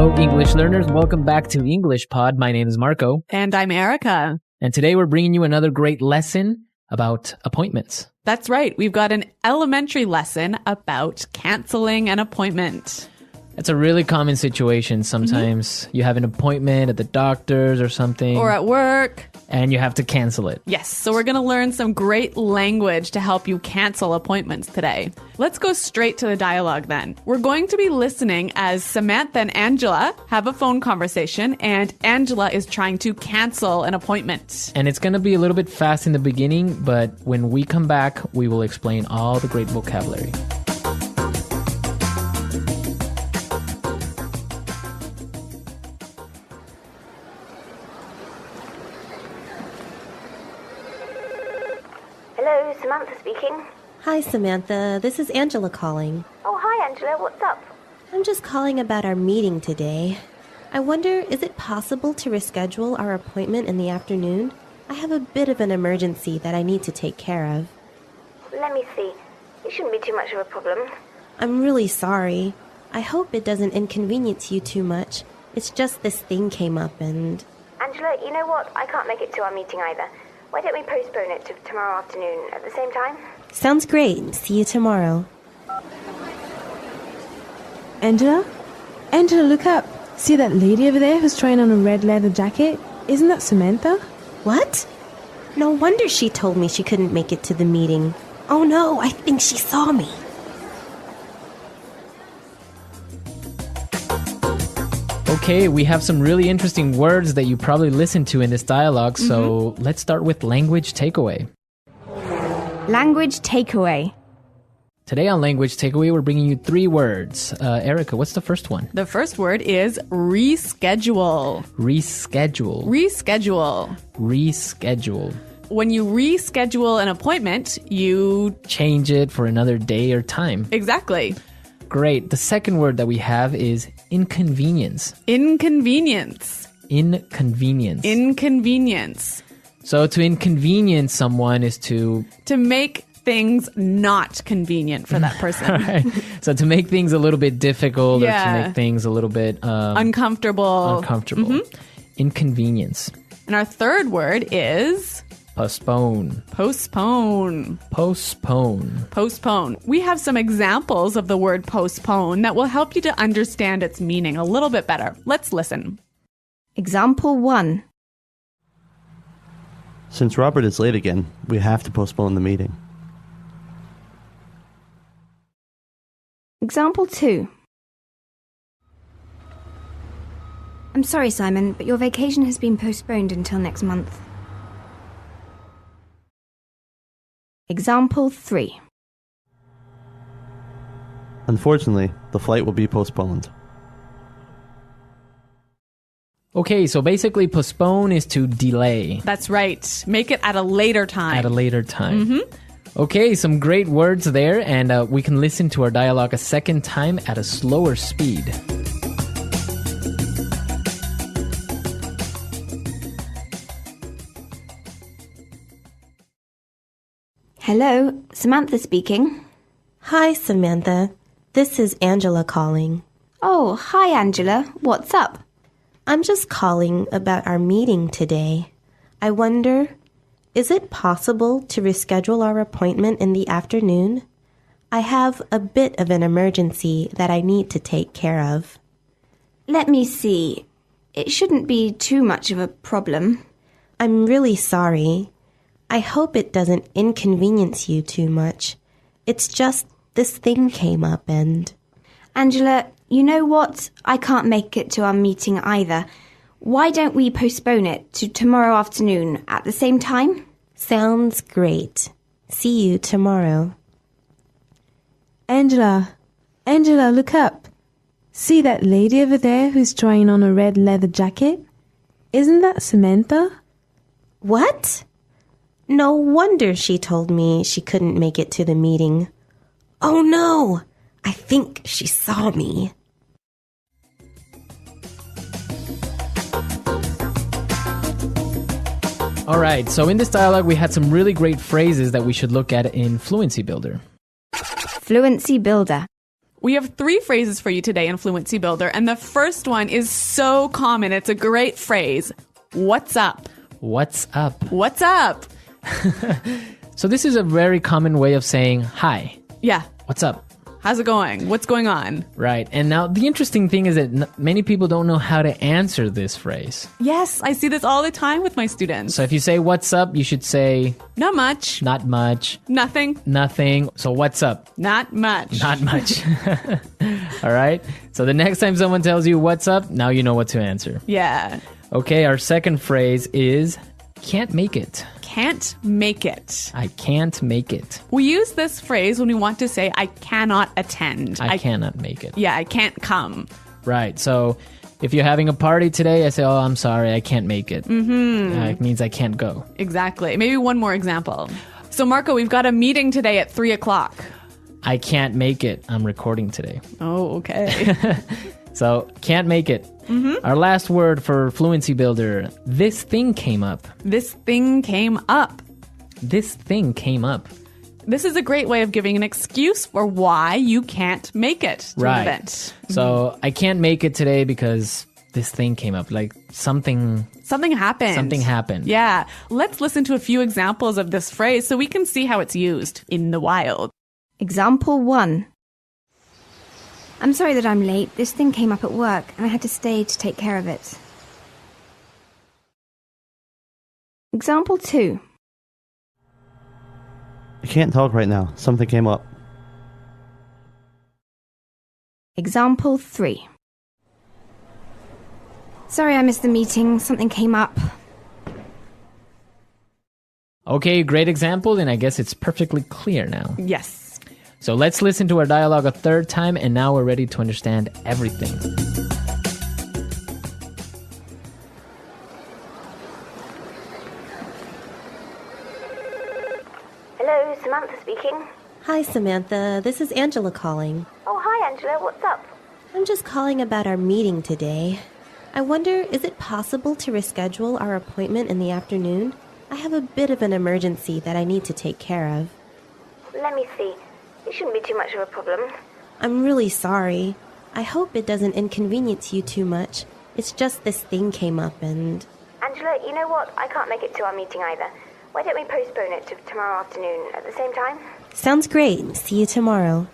Hello, English learners. Welcome back to English Pod. My name is Marco. And I'm Erica. And today we're bringing you another great lesson about appointments. That's right. We've got an elementary lesson about canceling an appointment. It's a really common situation. Sometimes you have an appointment at the doctor's or something. Or at work. And you have to cancel it. Yes, so we're going to learn some great language to help you cancel appointments today. Let's go straight to the dialogue then. We're going to be listening as Samantha and Angela have a phone conversation, and Angela is trying to cancel an appointment. And it's going to be a little bit fast in the beginning, but when we come back, we will explain all the great vocabulary. Hello, Samantha speaking. Hi, Samantha. This is Angela calling. Oh, hi, Angela. What's up? I'm just calling about our meeting today. I wonder, is it possible to reschedule our appointment in the afternoon? I have a bit of an emergency that I need to take care of. Let me see. It shouldn't be too much of a problem. I'm really sorry. I hope it doesn't inconvenience you too much. It's just this thing came up and... Angela, you know what? I can't make it to our meeting either. Why don't we postpone it to tomorrow afternoon at the same time? Sounds great. See you tomorrow. Angela? Angela, look up. See that lady over there who's trying on a red leather jacket? Isn't that Samantha? What? No wonder she told me she couldn't make it to the meeting. Oh no, I think she saw me. Okay, we have some really interesting words that you probably listened to in this dialogue, so let's start with language takeaway. Language takeaway. Today on Language Takeaway, we're bringing you 3 words. Erica, what's the first one? The first word is reschedule. Reschedule. Reschedule. Reschedule. When you reschedule an appointment, you... Change it for another day or time. Exactly. Great. The second word that we have is inconvenience. Inconvenience. Inconvenience. Inconvenience. So to inconvenience someone is to... To make things not convenient for that person. Right. So to make things a little bit difficult or to make things a little bit... uncomfortable. Inconvenience. And our third word is... Postpone. Postpone. Postpone. Postpone. We have some examples of the word postpone that will help you to understand its meaning a little bit better. Let's listen. Example 1. Since Robert is late again, we have to postpone the meeting. Example 2. I'm sorry, Simon, but your vacation has been postponed until next month. Example 3. Unfortunately, the flight will be postponed. Okay, so basically postpone is to delay. That's right. Make it at a later time. At a later time. Okay, some great words there, and we can listen to our dialogue a second time at a slower speed. Hello, Samantha speaking. Hi, Samantha. This is Angela calling. Oh, hi, Angela. What's up? I'm just calling about our meeting today. I wonder, is it possible to reschedule our appointment in the afternoon? I have a bit of an emergency that I need to take care of. Let me see. It shouldn't be too much of a problem. I'm really sorry. I hope it doesn't inconvenience you too much. It's just this thing came up and... Angela, you know what? I can't make it to our meeting either. Why don't we postpone it to tomorrow afternoon at the same time? Sounds great. See you tomorrow. Angela, look up. See that lady over there who's trying on a red leather jacket? Isn't that Samantha? What? No wonder she told me she couldn't make it to the meeting. Oh no! I think she saw me. All right, so in this dialogue, we had some really great phrases that we should look at in Fluency Builder. Fluency Builder. We have 3 phrases for you today in Fluency Builder, and the first one is so common. It's a great phrase. What's up? What's up? What's up? So this is a very common way of saying hi. Yeah. What's up? How's it going? What's going on? Right. And now the interesting thing is that many people don't know how to answer this phrase. Yes, I see this all the time with my students. So if you say what's up, you should say Not much. not much, Nothing. nothing. So what's up? Not much. Not much. All right. So the next time someone tells you what's up, now you know what to answer. Yeah. Okay, our second phrase is can't make it. Can't make it. I can't make it. We use this phrase when we want to say I cannot attend. I cannot make it. Yeah, I can't come. Right. So if you're having a party today, I say, oh, I'm sorry, I can't make it. It means I can't go. Exactly. Maybe one more example. So Marco, we've got a meeting today at 3:00. I can't make it. I'm recording today. Oh, okay. So can't make it. Our last word for Fluency Builder. This thing came up. This thing came up. This thing came up. This is a great way of giving an excuse for why you can't make it to an event. So I can't make it today because this thing came up. Like something happened. Something happened. Yeah. Let's listen to a few examples of this phrase so we can see how it's used in the wild. Example 1. I'm sorry that I'm late. This thing came up at work and I had to stay to take care of it. Example 2. I can't talk right now. Something came up. Example 3. Sorry I missed the meeting. Something came up. Okay, great example, and I guess it's perfectly clear now. Yes. So let's listen to our dialogue a third time, and now we're ready to understand everything. Hello, Samantha speaking. Hi, Samantha. This is Angela calling. Oh, hi, Angela. What's up? I'm just calling about our meeting today. I wonder, is it possible to reschedule our appointment in the afternoon? I have a bit of an emergency that I need to take care of. Let me see. It shouldn't be too much of a problem. I'm really sorry. I hope it doesn't inconvenience you too much. It's just this thing came up and... Angela, you know what? I can't make it to our meeting either. Why don't we postpone it to tomorrow afternoon at the same time? Sounds great. See you tomorrow.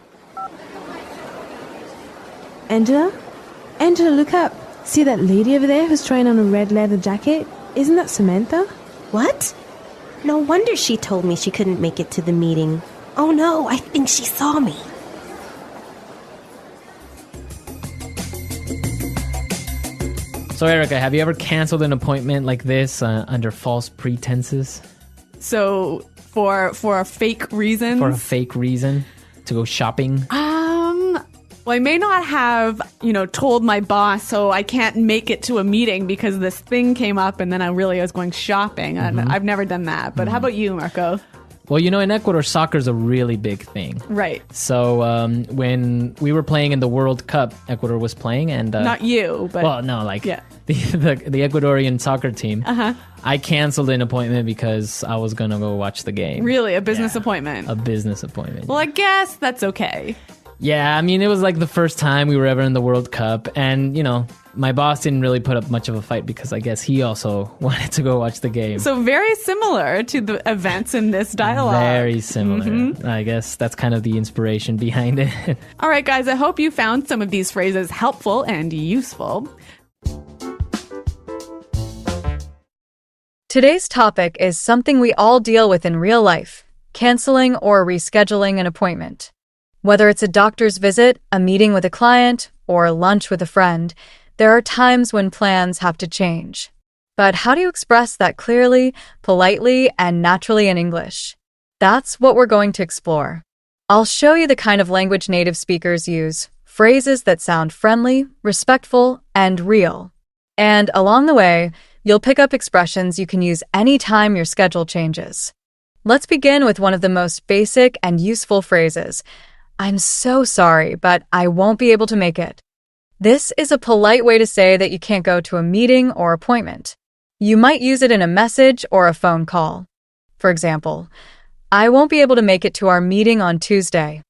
Angela? Angela, look up. See that lady over there who's trying on a red leather jacket? Isn't that Samantha? What? No wonder she told me she couldn't make it to the meeting. Oh no, I think she saw me. So Erica, have you ever canceled an appointment like this under false pretenses? So for a fake reason? For a fake reason? To go shopping? Well, I may not have, told my boss, so I can't make it to a meeting because this thing came up and then I really was going shopping. And I've never done that. But how about you, Marco? Well, in Ecuador, soccer is a really big thing. Right. So when we were playing in the World Cup, Ecuador was playing, and not you, but well, no, the Ecuadorian soccer team. I canceled an appointment because I was gonna go watch the game. Really, a business appointment. A business appointment. Well, I guess that's okay. Yeah, I mean, it was like the first time we were ever in the World Cup, and my boss didn't really put up much of a fight because I guess he also wanted to go watch the game. So very similar to the events in this dialogue. Very similar. I guess that's kind of the inspiration behind it. All right, guys, I hope you found some of these phrases helpful and useful. Today's topic is something we all deal with in real life: canceling or rescheduling an appointment. Whether it's a doctor's visit, a meeting with a client, or lunch with a friend, there are times when plans have to change. But how do you express that clearly, politely, and naturally in English? That's what we're going to explore. I'll show you the kind of language native speakers use, phrases that sound friendly, respectful, and real. And along the way, you'll pick up expressions you can use anytime your schedule changes. Let's begin with one of the most basic and useful phrases. I'm so sorry, but I won't be able to make it. This is a polite way to say that you can't go to a meeting or appointment. You might use it in a message or a phone call. For example, I won't be able to make it to our meeting on Tuesday.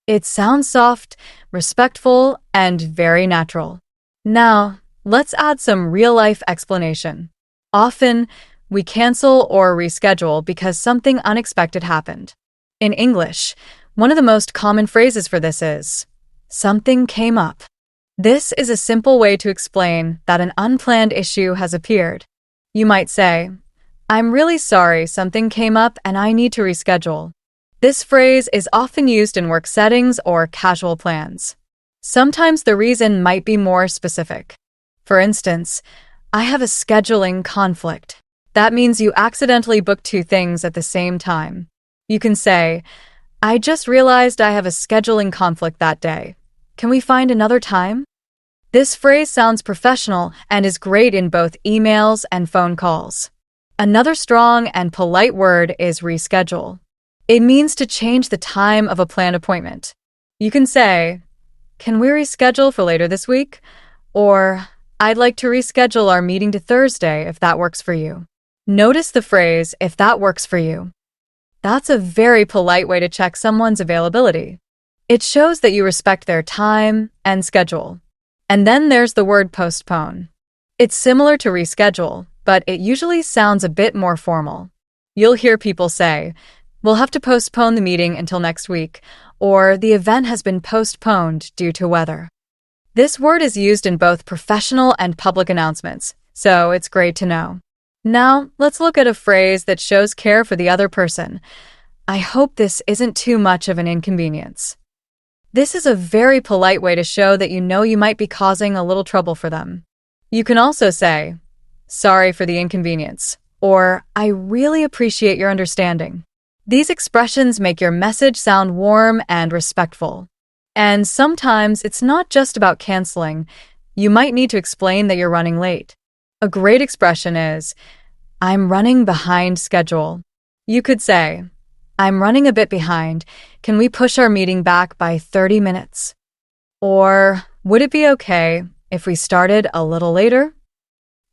It sounds soft, respectful, and very natural. Now, let's add some real-life explanation. Often, we cancel or reschedule because something unexpected happened. In English, one of the most common phrases for this is, something came up. This is a simple way to explain that an unplanned issue has appeared. You might say, I'm really sorry something came up and I need to reschedule. This phrase is often used in work settings or casual plans. Sometimes the reason might be more specific. For instance, I have a scheduling conflict. That means you accidentally booked two things at the same time. You can say, I just realized I have a scheduling conflict that day. Can we find another time? This phrase sounds professional and is great in both emails and phone calls. Another strong and polite word is reschedule. It means to change the time of a planned appointment. You can say, can we reschedule for later this week? Or, I'd like to reschedule our meeting to Thursday if that works for you. Notice the phrase, if that works for you. That's a very polite way to check someone's availability. It shows that you respect their time and schedule. And then there's the word postpone. It's similar to reschedule, but it usually sounds a bit more formal. You'll hear people say, we'll have to postpone the meeting until next week, or the event has been postponed due to weather. This word is used in both professional and public announcements, so it's great to know. Now, let's look at a phrase that shows care for the other person. I hope this isn't too much of an inconvenience. This is a very polite way to show that you know you might be causing a little trouble for them. You can also say, sorry for the inconvenience, or I really appreciate your understanding. These expressions make your message sound warm and respectful. And sometimes it's not just about canceling. You might need to explain that you're running late. A great expression is, I'm running behind schedule. You could say, I'm running a bit behind. Can we push our meeting back by 30 minutes? Or, would it be okay if we started a little later?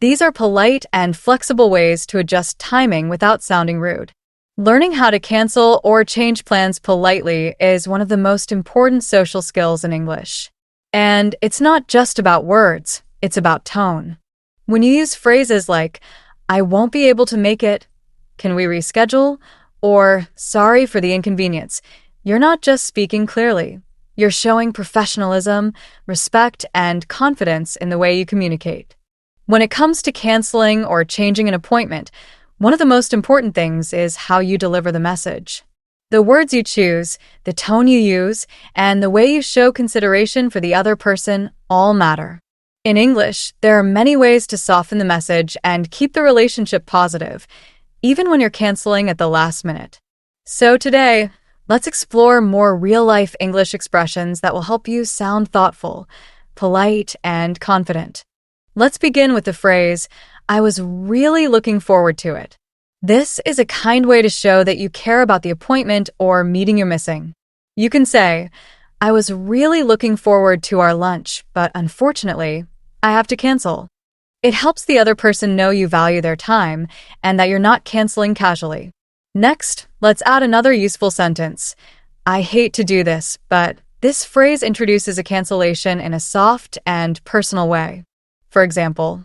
These are polite and flexible ways to adjust timing without sounding rude. Learning how to cancel or change plans politely is one of the most important social skills in English. And it's not just about words, it's about tone. When you use phrases like, I won't be able to make it, can we reschedule, or sorry for the inconvenience, you're not just speaking clearly. You're showing professionalism, respect, and confidence in the way you communicate. When it comes to canceling or changing an appointment, one of the most important things is how you deliver the message. The words you choose, the tone you use, and the way you show consideration for the other person all matter. In English, there are many ways to soften the message and keep the relationship positive, even when you're canceling at the last minute. So today, let's explore more real-life English expressions that will help you sound thoughtful, polite, and confident. Let's begin with the phrase, I was really looking forward to it. This is a kind way to show that you care about the appointment or meeting you're missing. You can say, I was really looking forward to our lunch, but unfortunately, I have to cancel. It helps the other person know you value their time and that you're not canceling casually. Next, let's add another useful sentence. I hate to do this, but this phrase introduces a cancellation in a soft and personal way. For example,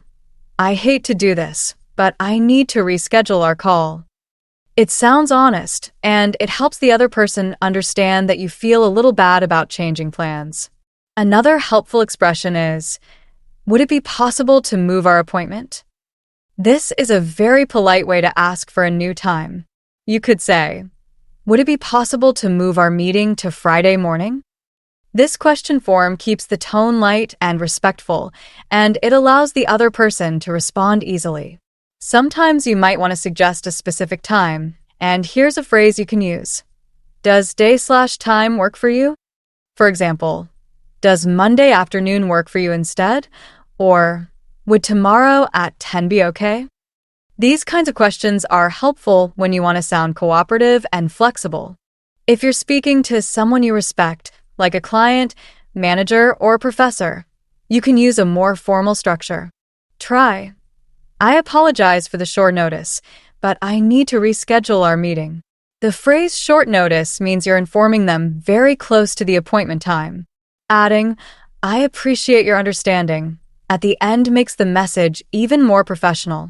I hate to do this, but I need to reschedule our call. It sounds honest, and it helps the other person understand that you feel a little bad about changing plans. Another helpful expression is, would it be possible to move our appointment? This is a very polite way to ask for a new time. You could say, would it be possible to move our meeting to Friday morning? This question form keeps the tone light and respectful, and it allows the other person to respond easily. Sometimes you might want to suggest a specific time, and here's a phrase you can use. Does day/time work for you? For example, does Monday afternoon work for you instead? Or, would tomorrow at 10 be okay? These kinds of questions are helpful when you want to sound cooperative and flexible. If you're speaking to someone you respect, like a client, manager, or professor, you can use a more formal structure. Try, I apologize for the short notice, but I need to reschedule our meeting. The phrase short notice means you're informing them very close to the appointment time. Adding, I appreciate your understanding, at the end makes the message even more professional.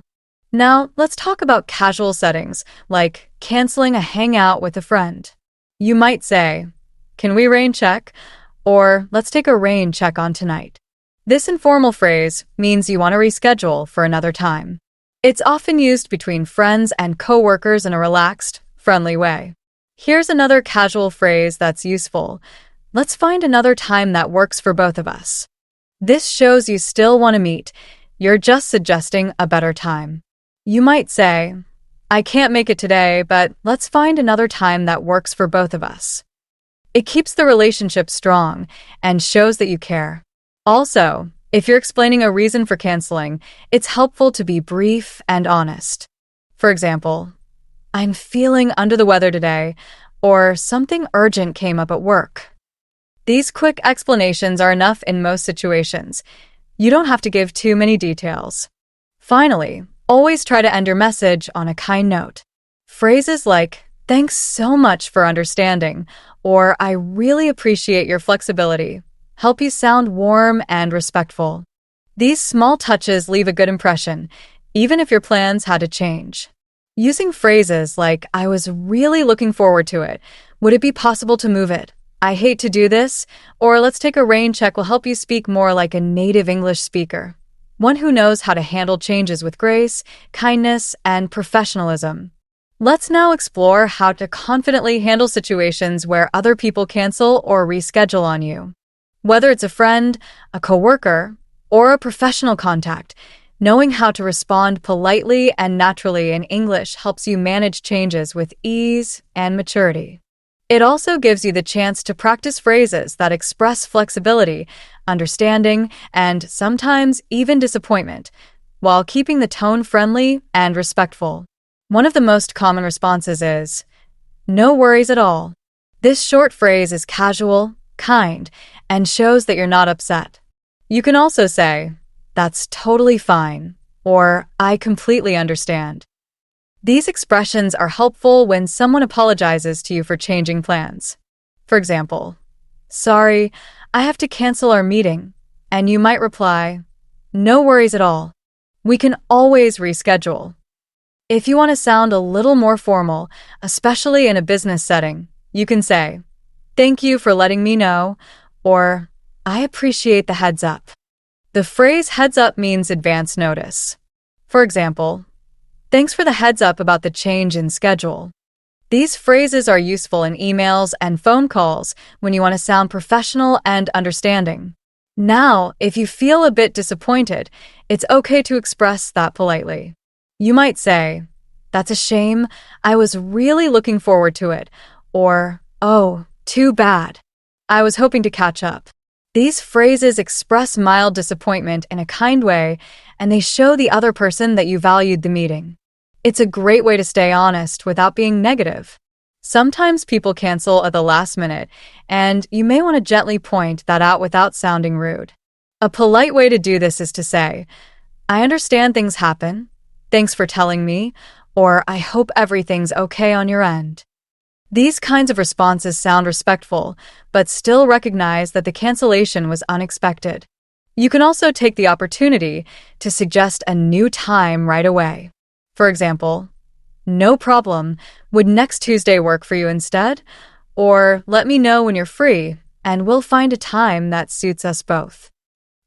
Now, let's talk about casual settings, like canceling a hangout with a friend. You might say, can we rain check? Or let's take a rain check on tonight. This informal phrase means you want to reschedule for another time. It's often used between friends and coworkers in a relaxed, friendly way. Here's another casual phrase that's useful. Let's find another time that works for both of us. This shows you still want to meet. You're just suggesting a better time. You might say, I can't make it today, but let's find another time that works for both of us. It keeps the relationship strong and shows that you care. Also, if you're explaining a reason for canceling, it's helpful to be brief and honest. For example, I'm feeling under the weather today, or something urgent came up at work. These quick explanations are enough in most situations. You don't have to give too many details. Finally, always try to end your message on a kind note. Phrases like, thanks so much for understanding, or I really appreciate your flexibility, help you sound warm and respectful. These small touches leave a good impression, even if your plans had to change. Using phrases like, I was really looking forward to it, would it be possible to move it? I hate to do this, or let's take a rain check will help you speak more like a native English speaker, one who knows how to handle changes with grace, kindness, and professionalism. Let's now explore how to confidently handle situations where other people cancel or reschedule on you. Whether it's a friend, a coworker, or a professional contact, knowing how to respond politely and naturally in English helps you manage changes with ease and maturity. It also gives you the chance to practice phrases that express flexibility, understanding, and sometimes even disappointment, while keeping the tone friendly and respectful. One of the most common responses is, no worries at all. This short phrase is casual, kind, and shows that you're not upset. You can also say, that's totally fine, or I completely understand. These expressions are helpful when someone apologizes to you for changing plans. For example, sorry, I have to cancel our meeting, and you might reply, no worries at all. We can always reschedule. If you want to sound a little more formal, especially in a business setting, you can say, thank you for letting me know, or I appreciate the heads up. The phrase heads up means advance notice. For example, thanks for the heads up about the change in schedule. These phrases are useful in emails and phone calls when you want to sound professional and understanding. Now, if you feel a bit disappointed, it's okay to express that politely. You might say, that's a shame, I was really looking forward to it, or, oh, too bad. I was hoping to catch up. These phrases express mild disappointment in a kind way, and they show the other person that you valued the meeting. It's a great way to stay honest without being negative. Sometimes people cancel at the last minute, and you may want to gently point that out without sounding rude. A polite way to do this is to say, I understand things happen. Thanks for telling me, or I hope everything's okay on your end. These kinds of responses sound respectful, but still recognize that the cancellation was unexpected. You can also take the opportunity to suggest a new time right away. For example, no problem, would next Tuesday work for you instead? Or let me know when you're free, and we'll find a time that suits us both.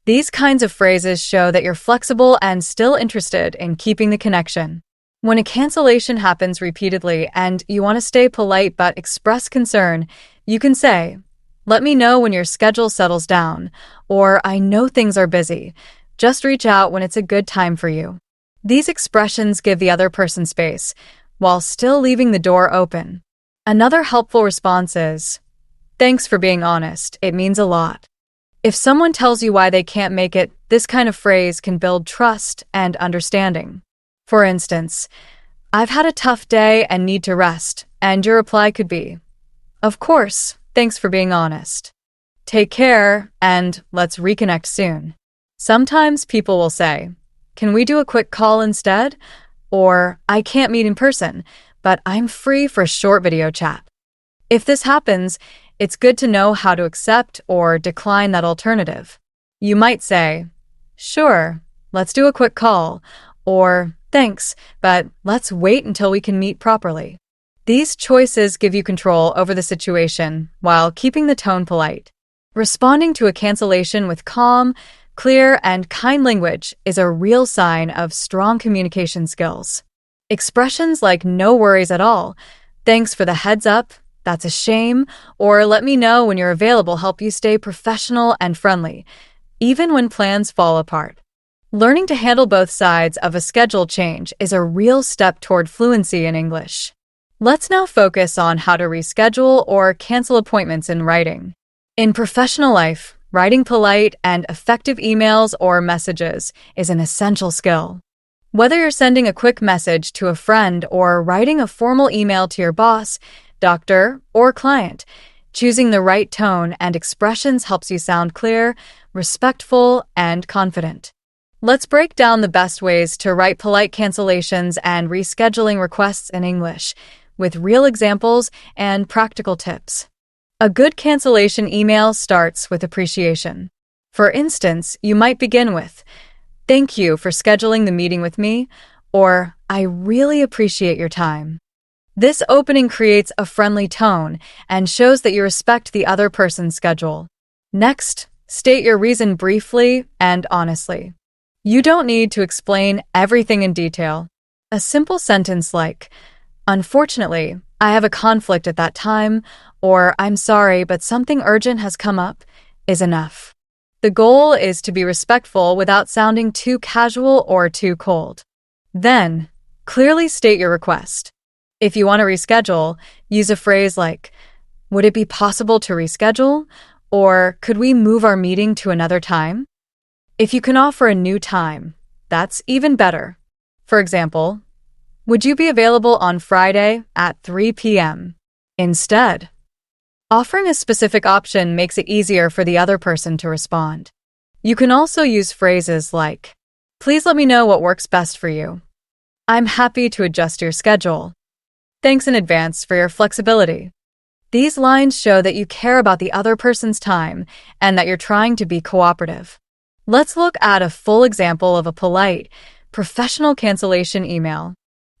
These kinds of phrases show that you're flexible and still interested in keeping the connection. When a cancellation happens repeatedly and you want to stay polite but express concern, you can say, let me know when your schedule settles down, or I know things are busy. Just reach out when it's a good time for you. These expressions give the other person space, while still leaving the door open. Another helpful response is, thanks for being honest, it means a lot. If someone tells you why they can't make it, this kind of phrase can build trust and understanding. For instance, I've had a tough day and need to rest, and your reply could be, of course, thanks for being honest. Take care, and let's reconnect soon. Sometimes people will say, can we do a quick call instead? Or, I can't meet in person, but I'm free for a short video chat. If this happens, it's good to know how to accept or decline that alternative. You might say, "Sure, let's do a quick call," or "Thanks, but let's wait until we can meet properly." These choices give you control over the situation while keeping the tone polite. Responding to a cancellation with calm, clear, and kind language is a real sign of strong communication skills. Expressions like "no worries at all," "thanks for the heads up," "that's a shame," or "let me know when you're available" help you stay professional and friendly, even when plans fall apart. Learning to handle both sides of a schedule change is a real step toward fluency in English. Let's now focus on how to reschedule or cancel appointments in writing. In professional life, writing polite and effective emails or messages is an essential skill. Whether you're sending a quick message to a friend or writing a formal email to your boss, doctor, or client, choosing the right tone and expressions helps you sound clear, respectful, and confident. Let's break down the best ways to write polite cancellations and rescheduling requests in English, with real examples and practical tips. A good cancellation email starts with appreciation. For instance, you might begin with, "Thank you for scheduling the meeting with me," or "I really appreciate your time." This opening creates a friendly tone and shows that you respect the other person's schedule. Next, state your reason briefly and honestly. You don't need to explain everything in detail. A simple sentence like, "Unfortunately, I have a conflict at that time," or "I'm sorry, but something urgent has come up," is enough. The goal is to be respectful without sounding too casual or too cold. Then, clearly state your request. If you want to reschedule, use a phrase like, "Would it be possible to reschedule?" or "Could we move our meeting to another time?" If you can offer a new time, that's even better. For example, "Would you be available on Friday at 3 p.m.?" instead. Offering a specific option makes it easier for the other person to respond. You can also use phrases like, "Please let me know what works best for you." "I'm happy to adjust your schedule." "Thanks in advance for your flexibility." These lines show that you care about the other person's time and that you're trying to be cooperative. Let's look at a full example of a polite, professional cancellation email.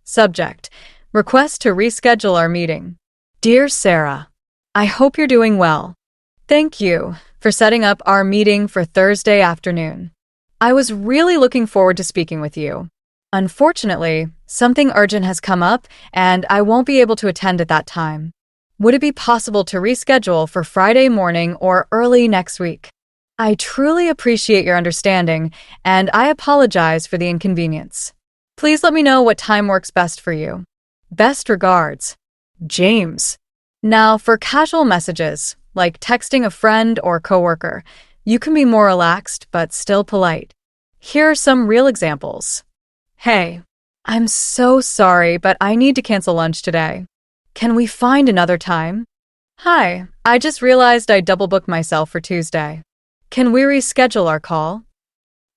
Subject: Request to reschedule our meeting. Dear Sarah, I hope you're doing well. Thank you for setting up our meeting for Thursday afternoon. I was really looking forward to speaking with you. Unfortunately, something urgent has come up and I won't be able to attend at that time. Would it be possible to reschedule for Friday morning or early next week? I truly appreciate your understanding, and I apologize for the inconvenience. Please let me know what time works best for you. Best regards, James. Now, for casual messages, like texting a friend or coworker, you can be more relaxed but still polite. Here are some real examples. Hey, I'm so sorry, but I need to cancel lunch today. Can we find another time? Hi, I just realized I double-booked myself for Tuesday. Can we reschedule our call?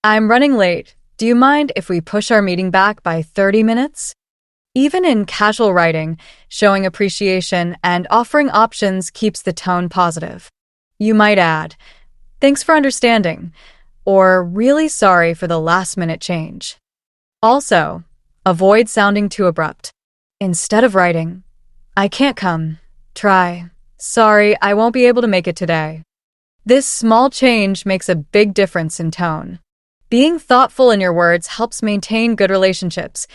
I'm running late. Do you mind if we push our meeting back by 30 minutes? Even in casual writing, showing appreciation and offering options keeps the tone positive. You might add, "Thanks for understanding," or "Really sorry for the last-minute change." Also, avoid sounding too abrupt. Instead of writing, "I can't come," try, "Sorry, I won't be able to make it today." This small change makes a big difference in tone. Being thoughtful in your words helps maintain good relationships,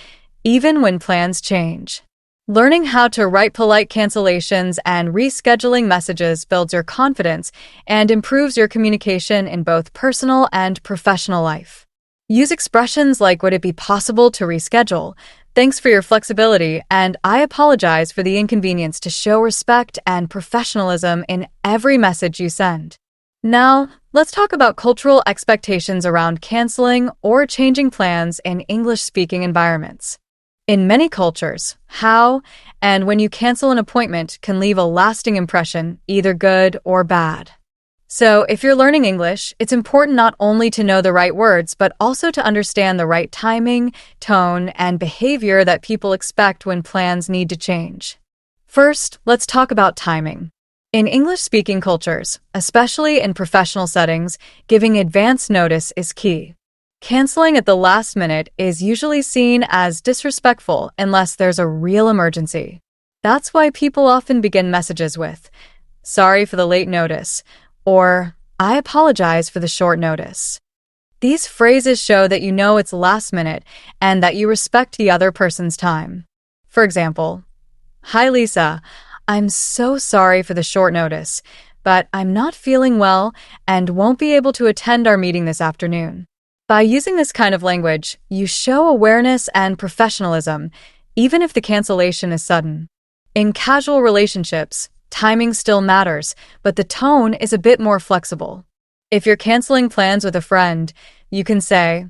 even when plans change. Learning how to write polite cancellations and rescheduling messages builds your confidence and improves your communication in both personal and professional life. Use expressions like, "Would it be possible to reschedule?" "Thanks for your flexibility," and "I apologize for the inconvenience" to show respect and professionalism in every message you send. Now, let's talk about cultural expectations around canceling or changing plans in English-speaking environments. In many cultures, how and when you cancel an appointment can leave a lasting impression, either good or bad. So, if you're learning English, it's important not only to know the right words, but also to understand the right timing, tone, and behavior that people expect when plans need to change. First, let's talk about timing. In English-speaking cultures, especially in professional settings, giving advance notice is key. Canceling at the last minute is usually seen as disrespectful unless there's a real emergency. That's why people often begin messages with, "Sorry for the late notice," or "I apologize for the short notice." These phrases show that you know it's last minute and that you respect the other person's time. For example, "Hi Lisa, I'm so sorry for the short notice, but I'm not feeling well and won't be able to attend our meeting this afternoon." By using this kind of language, you show awareness and professionalism, even if the cancellation is sudden. In casual relationships, timing still matters, but the tone is a bit more flexible. If you're canceling plans with a friend, you can say,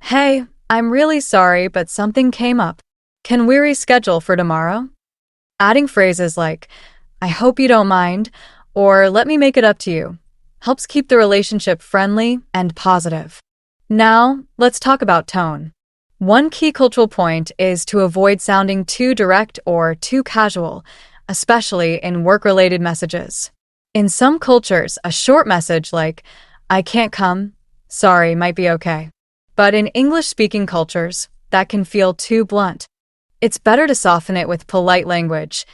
"Hey, I'm really sorry, but something came up. Can we reschedule for tomorrow?" Adding phrases like, "I hope you don't mind," or "Let me make it up to you," helps keep the relationship friendly and positive. Now, let's talk about tone. One key cultural point is to avoid sounding too direct or too casual, especially in work-related messages. In some cultures, a short message like, "I can't come, sorry," might be okay. But in English-speaking cultures, that can feel too blunt. It's better to soften it with polite language.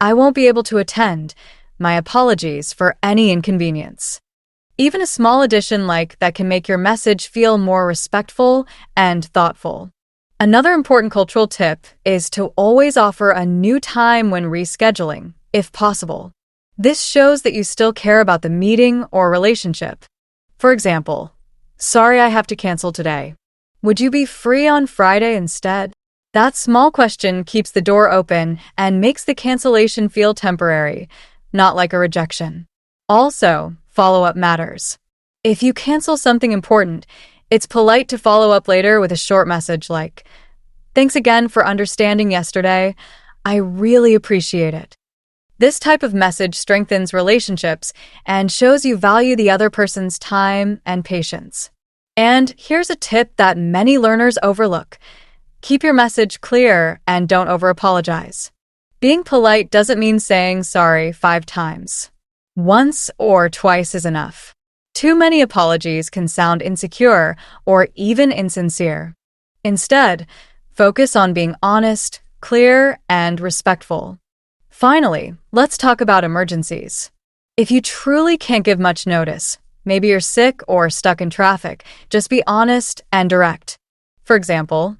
"I won't be able to attend. My apologies for any inconvenience." Even a small addition like that can make your message feel more respectful and thoughtful. Another important cultural tip is to always offer a new time when rescheduling, if possible. This shows that you still care about the meeting or relationship. For example, "Sorry I have to cancel today. Would you be free on Friday instead?" That small question keeps the door open and makes the cancellation feel temporary, not like a rejection. Also, follow-up matters. If you cancel something important, it's polite to follow up later with a short message like, "Thanks again for understanding yesterday. I really appreciate it." This type of message strengthens relationships and shows you value the other person's time and patience. And here's a tip that many learners overlook. Keep your message clear and don't over-apologize. Being polite doesn't mean saying sorry 5 times. Once or twice is enough. Too many apologies can sound insecure or even insincere. Instead, focus on being honest, clear, and respectful. Finally, let's talk about emergencies. If you truly can't give much notice, maybe you're sick or stuck in traffic, just be honest and direct. For example,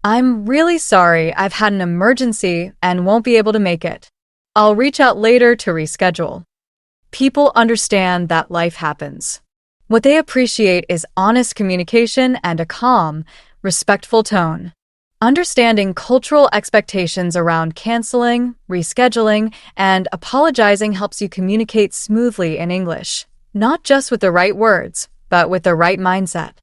"I'm really sorry, I've had an emergency and won't be able to make it. I'll reach out later to reschedule." People understand that life happens. What they appreciate is honest communication and a calm, respectful tone. Understanding cultural expectations around canceling, rescheduling, and apologizing helps you communicate smoothly in English, not just with the right words, but with the right mindset.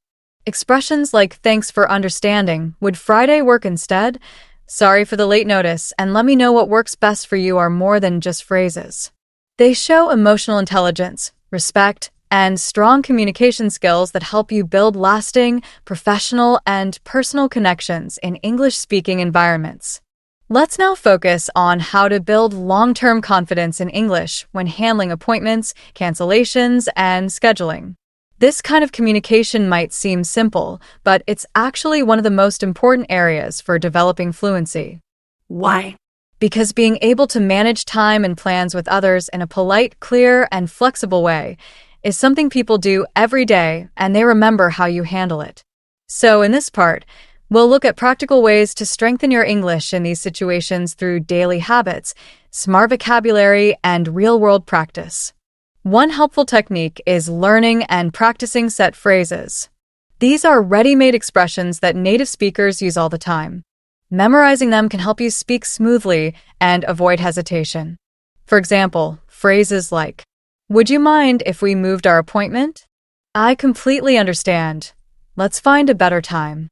Expressions like "Thanks for understanding," "Would Friday work instead?" "Sorry for the late notice," and "Let me know what works best for you" are more than just phrases. They show emotional intelligence, respect, and strong communication skills that help you build lasting, professional, and personal connections in English-speaking environments. Let's now focus on how to build long-term confidence in English when handling appointments, cancellations, and scheduling. This kind of communication might seem simple, but it's actually one of the most important areas for developing fluency. Why? Because being able to manage time and plans with others in a polite, clear, and flexible way is something people do every day, and they remember how you handle it. So in this part, we'll look at practical ways to strengthen your English in these situations through daily habits, smart vocabulary, and real-world practice. One helpful technique is learning and practicing set phrases. These are ready-made expressions that native speakers use all the time. Memorizing them can help you speak smoothly and avoid hesitation. For example, phrases like, "Would you mind if we moved our appointment?" "I completely understand. Let's find a better time."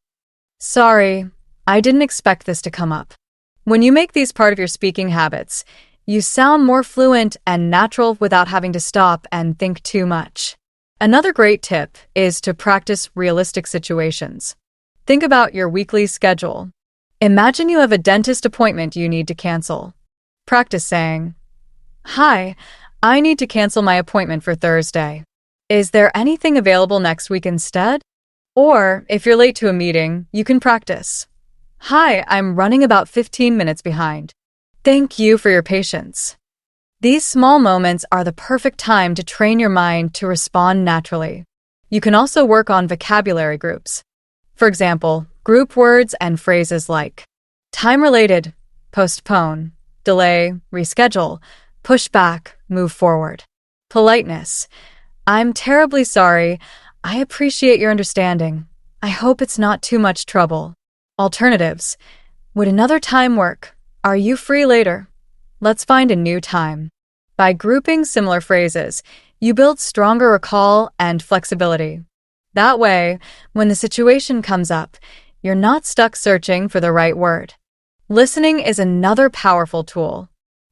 "Sorry, I didn't expect this to come up." When you make these part of your speaking habits, You sound more fluent and natural without having to stop and think too much. Another great tip is to practice realistic situations. Think about your weekly schedule. Imagine you have a dentist appointment you need to cancel. Practice saying, "Hi, I need to cancel my appointment for Thursday. Is there anything available next week instead?" Or, if you're late to a meeting, you can practice, "Hi, I'm running about 15 minutes behind. Thank you for your patience." These small moments are the perfect time to train your mind to respond naturally. You can also work on vocabulary groups. For example, group words and phrases like time-related, postpone, delay, reschedule, push back, move forward. Politeness, "I'm terribly sorry. I appreciate your understanding. I hope it's not too much trouble." Alternatives, "Would another time work? Are you free later? Let's find a new time." By grouping similar phrases, you build stronger recall and flexibility. That way, when the situation comes up, you're not stuck searching for the right word. Listening is another powerful tool.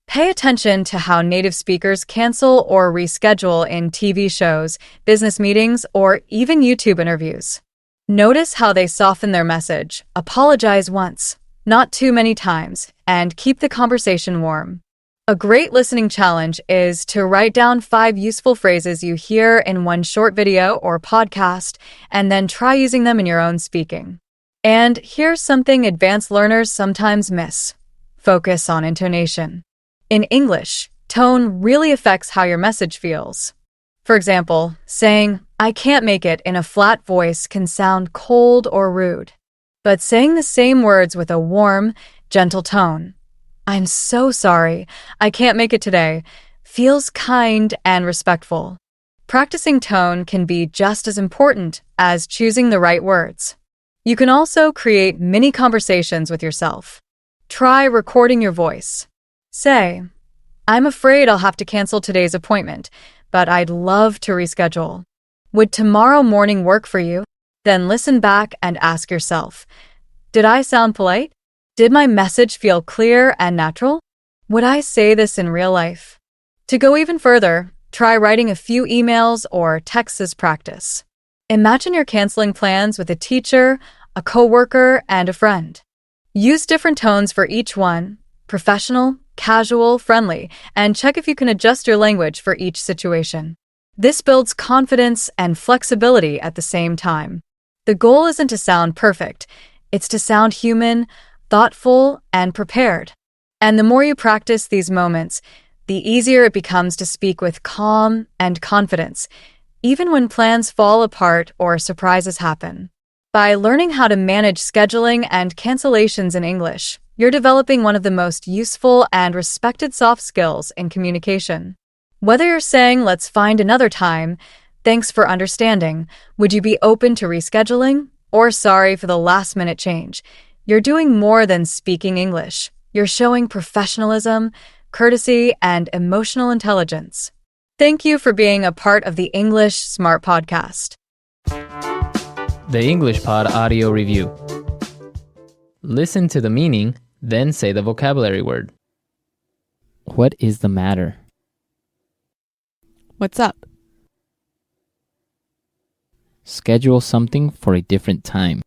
Pay attention to how native speakers cancel or reschedule in TV shows, business meetings, or even YouTube interviews. Notice how they soften their message, apologize once, not too many times, and keep the conversation warm. A great listening challenge is to write down 5 useful phrases you hear in one short video or podcast, and then try using them in your own speaking. And here's something advanced learners sometimes miss. Focus on intonation. In English, tone really affects how your message feels. For example, saying, "I can't make it" in a flat voice can sound cold or rude. But saying the same words with a warm, gentle tone, "I'm so sorry, I can't make it today," feels kind and respectful. Practicing tone can be just as important as choosing the right words. You can also create mini conversations with yourself. Try recording your voice. Say, "I'm afraid I'll have to cancel today's appointment, but I'd love to reschedule. Would tomorrow morning work for you?" Then listen back and ask yourself, "Did I sound polite? Did my message feel clear and natural? Would I say this in real life?" To go even further, try writing a few emails or texts as practice. Imagine you're canceling plans with a teacher, a coworker, and a friend. Use different tones for each one, professional, casual, friendly, and check if you can adjust your language for each situation. This builds confidence and flexibility at the same time. The goal isn't to sound perfect, it's to sound human, thoughtful, and prepared. And the more you practice these moments, the easier it becomes to speak with calm and confidence, even when plans fall apart or surprises happen. By learning how to manage scheduling and cancellations in English, you're developing one of the most useful and respected soft skills in communication. Whether you're saying, "Let's find another time," "Thanks for understanding," "Would you be open to rescheduling?" or "Sorry for the last-minute change," you're doing more than speaking English. You're showing professionalism, courtesy, and emotional intelligence. Thank you for being a part of the English Smart Podcast. The English Pod Audio Review. Listen to the meaning, then say the vocabulary word. What is the matter? What's up? Schedule something for a different time.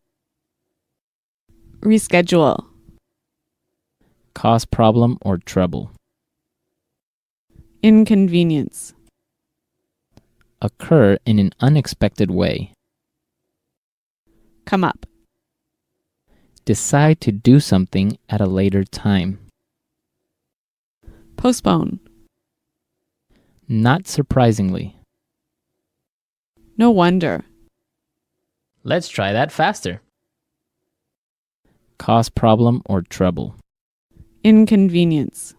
Reschedule. Cause problem or trouble. Inconvenience. Occur in an unexpected way. Come up. Decide to do something at a later time. Postpone. Not surprisingly. No wonder. Let's try that faster. Cause problem or trouble. Inconvenience.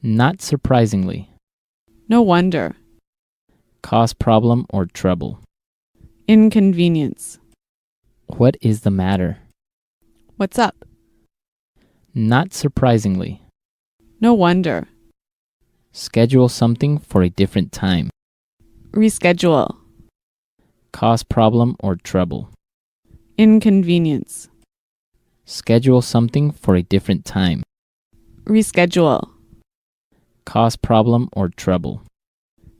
Not surprisingly. No wonder. Cause problem or trouble. Inconvenience. What is the matter? What's up? Not surprisingly. No wonder. Schedule something for a different time. Reschedule. Cause problem or trouble. Inconvenience. Schedule something for a different time. Reschedule. Cause problem or trouble.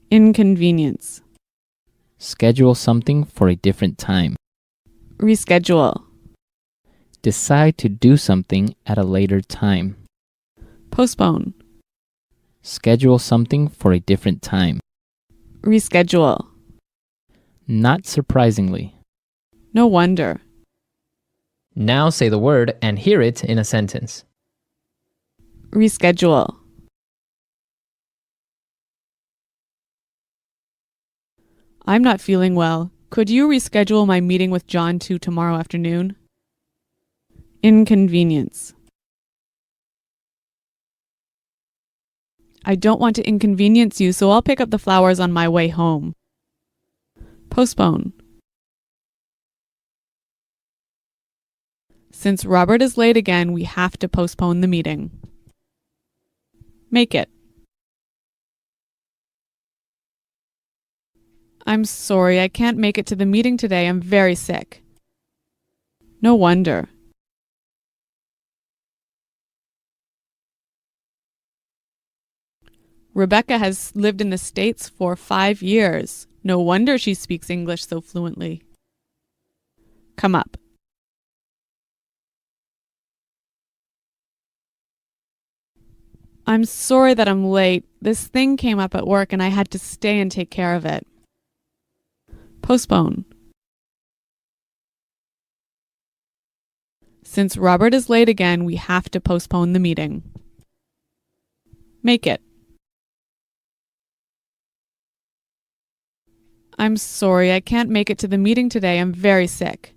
Inconvenience. Schedule something for a different time. Reschedule. Decide to do something at a later time. Postpone. Schedule something for a different time. Reschedule. Not surprisingly. No wonder. Now say the word and hear it in a sentence. Reschedule. I'm not feeling well. Could you reschedule my meeting with John to tomorrow afternoon? Inconvenience. I don't want to inconvenience you, so I'll pick up the flowers on my way home. Postpone. Since Robert is late again, we have to postpone the meeting. Make it. I'm sorry, I can't make it to the meeting today. I'm very sick. No wonder. Rebecca has lived in the States for 5 years. No wonder she speaks English so fluently. Come up. I'm sorry that I'm late. This thing came up at work and I had to stay and take care of it. Postpone. Since Robert is late again, we have to postpone the meeting. Make it. I'm sorry, I can't make it to the meeting today. I'm very sick.